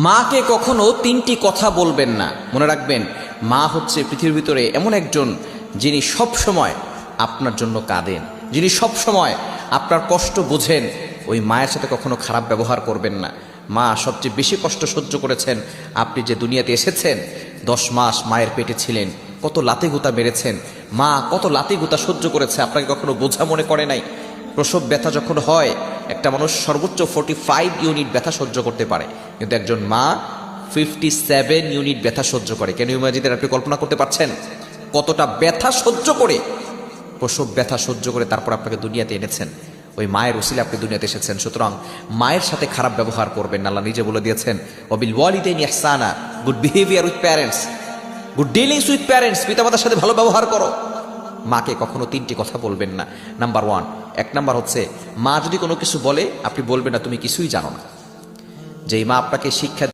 মাকে কখনো তিনটি কথা বলবেন না। মনে রাখবেন, মা হচ্ছে পৃথিবীর ভিতরে এমন একজন যিনি সব সময় আপনার জন্য কাঁদেন, যিনি সব সময় আপনার কষ্ট বোঝেন। ওই মায়ের সাথে কখনো খারাপ ব্যবহার করবেন না। মা সবচেয়ে বেশি কষ্ট সহ্য করেছেন। আপনি যে দুনিয়াতে এসেছেন, 10 মাস মায়ের পেটে ছিলেন, কত লাতে গুতা মেরেছেন, মা কত লাতে গুতা সহ্য করেছে, আপনাকে কখনো বোঝা মনে করে নাই। প্রসব ব্যথা যখন হয়, একটা মানুষ সর্বোচ্চ 45 ইউনিট ব্যথা সহ্য করতে পারে, কিন্তু একজন মা 57 ইউনিট ব্যথা সহ্য করে। কেন ইমাজিদের আপনি কল্পনা করতে পারছেন কতটা ব্যথা সহ্য করে, প্রসব ব্যথা সহ্য করে তারপর আপনাকে দুনিয়াতে এনেছেন। ওই মায়ের উসিলে আপনি দুনিয়াতে এসেছেন। সুতরাং মায়ের সাথে খারাপ ব্যবহার করবেন না। আল্লাহ নিজে বলে দিয়েছেন, ওয়াবিল ওয়ালিদাইনি ইহসানা, good behaviour with parents, good dealings with parents, পিতামাতার সাথে ভালো ব্যবহার করো। মাকে কখনো তিনটি কথা বলবেন না। নাম্বার 1, 1 নাম্বার হচ্ছে, মা যদি কোনো কিছু বলে আপনি বলবেন না তুমি কিছুই জানো না। যেই মা আপনাকে শিক্ষা